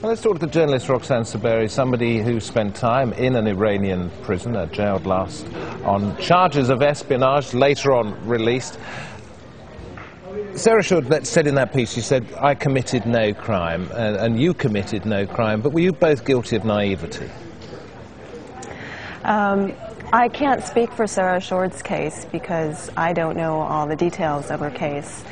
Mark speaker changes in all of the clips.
Speaker 1: Well, let's talk to the journalist Roxana Saberi, somebody who spent time in an Iranian prison, jailed last on charges of espionage, later on released. Sarah Shord said in that piece, she said, I committed no crime, and you committed no crime, but were you both guilty of naivety?
Speaker 2: I can't speak for Sarah Shord's case because I don't know all the details of her case.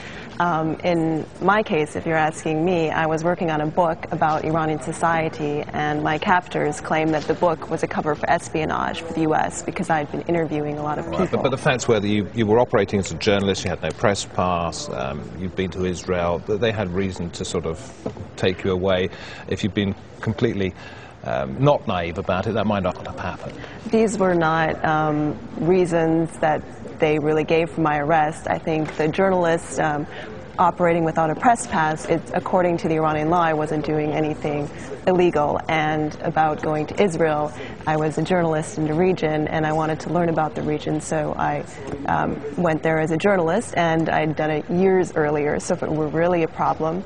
Speaker 2: In my case, if you're asking me, I was working on a book about Iranian society, and my captors claimed that the book was a cover for espionage for the U.S. because I had been interviewing a lot of people.
Speaker 1: Right, but the facts were that you were operating as a journalist, you had no press pass, you'd been to Israel, but they had reason to sort of take you away. If you'd been completely not naive about it, that might not have happened.
Speaker 2: These were not reasons that they really gave for my arrest. I think the journalist operating without a press pass, according to the Iranian law, I wasn't doing anything illegal. And about going to Israel, I was a journalist in the region and I wanted to learn about the region, so I went there as a journalist, and I'd done it years earlier, so if it were really a problem,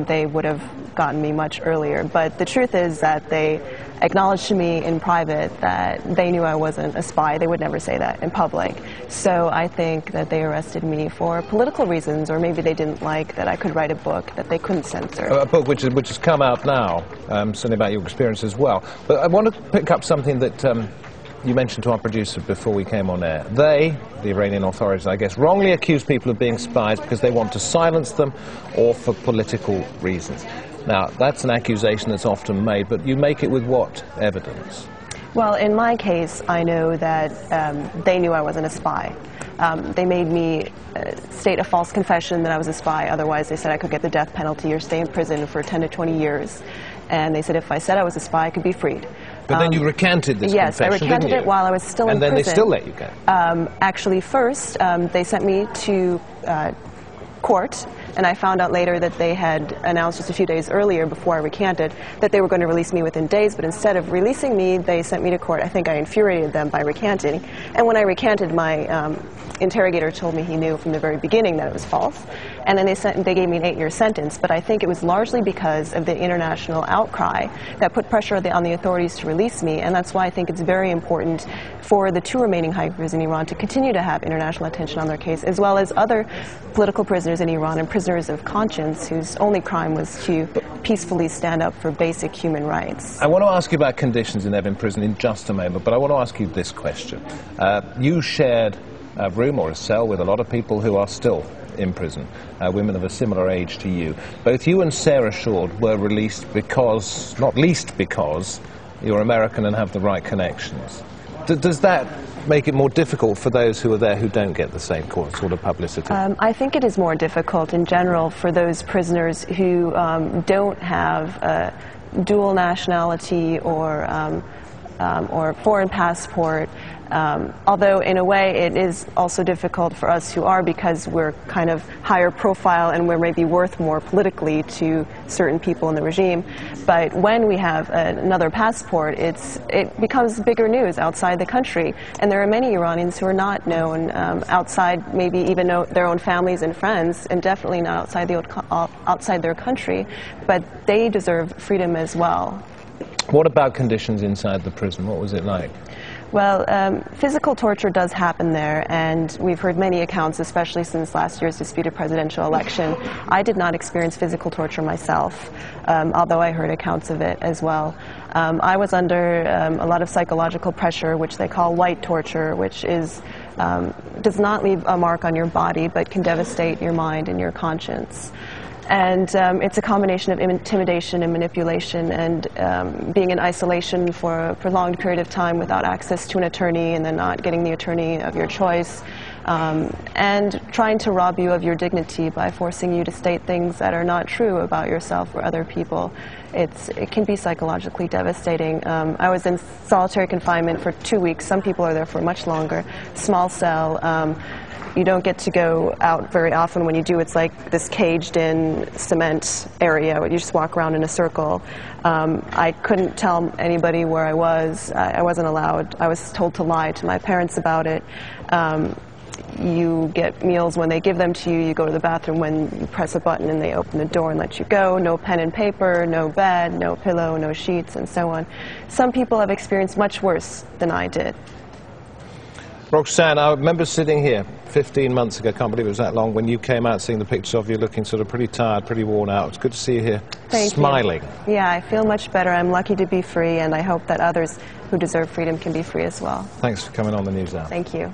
Speaker 2: they would have gotten me much earlier. But the truth is that they acknowledged to me in private that they knew I wasn't a spy. They would never say that in public. So I think that they arrested me for political reasons, or maybe they didn't like that I could write a book that they couldn't censor.
Speaker 1: A book which has come out now, certainly about your experience as well. But I want to pick up something that you mentioned to our producer before we came on air. They, the Iranian authorities, I guess, wrongly accuse people of being spies because they want to silence them or for political reasons. Now, that's an accusation that's often made, but you make it with what evidence?
Speaker 2: Well, in my case, I know that they knew I wasn't a spy. They made me state a false confession that I was a spy. Otherwise, they said I could get the death penalty or stay in prison for 10 to 20 years. And they said if I said I was a spy, I could be freed.
Speaker 1: But then you recanted this confession,
Speaker 2: yes, I recanted it while I was still in prison.
Speaker 1: And then they still let you go?
Speaker 2: Actually, first, they sent me to court, and I found out later that they had announced just a few days earlier, before I recanted, that they were going to release me within days, but instead of releasing me, they sent me to court. I think I infuriated them by recanting. And when I recanted, my interrogator told me he knew from the very beginning that it was false. And then they gave me an 8-year sentence, but I think it was largely because of the international outcry that put pressure on the authorities to release me, and that's why I think it's very important for the 2 remaining hikers in Iran to continue to have international attention on their case, as well as other political prisoners in Iran and prisoners of conscience whose only crime was to peacefully stand up for basic human rights.
Speaker 1: I want to ask you about conditions in Evin prison in just a moment, but I want to ask you this question. You shared a room or a cell with a lot of people who are still in prison, women of a similar age to you. Both you and Sarah Shord were released because, not least because, you're American and have the right connections. Does that make it more difficult for those who are there who don't get the same sort of publicity?
Speaker 2: I think it is more difficult in general for those prisoners who don't have a dual nationality or foreign passport. Although in a way it is also difficult for us who are, because we're kind of higher profile and we're maybe worth more politically to certain people in the regime. But when we have another passport, it becomes bigger news outside the country. And there are many Iranians who are not known outside, maybe even their own families and friends, and definitely not outside their country. But they deserve freedom as well.
Speaker 1: What about conditions inside the prison? What was it like?
Speaker 2: Well, physical torture does happen there, and we've heard many accounts, especially since last year's disputed presidential election. I did not experience physical torture myself, although I heard accounts of it as well. I was under a lot of psychological pressure, which they call white torture, which is does not leave a mark on your body, but can devastate your mind and your conscience. And it's a combination of intimidation and manipulation, and being in isolation for a prolonged period of time without access to an attorney, and then not getting the attorney of your choice, and trying to rob you of your dignity by forcing you to state things that are not true about yourself or other people. It can be psychologically devastating. I was in solitary confinement for 2 weeks. Some people are there for much longer. Small cell. You don't get to go out very often. When you do, it's like this caged-in cement area where you just walk around in a circle. I couldn't tell anybody where I was. I wasn't allowed. I was told to lie to my parents about it. you get meals when they give them to you. You go to the bathroom when you press a button and they open the door and let you go. No pen and paper, no bed, no pillow, no sheets, and so on. Some people have experienced much worse than I did.
Speaker 1: Roxana, I remember sitting here 15 months ago, I can't believe it was that long, when you came out seeing the pictures of you looking sort of pretty tired, pretty worn out. It's good to see you here smiling.
Speaker 2: Yeah, I feel much better. I'm lucky to be free, and I hope that others who deserve freedom can be free as well.
Speaker 1: Thanks for coming on the News Hour.
Speaker 2: Thank you.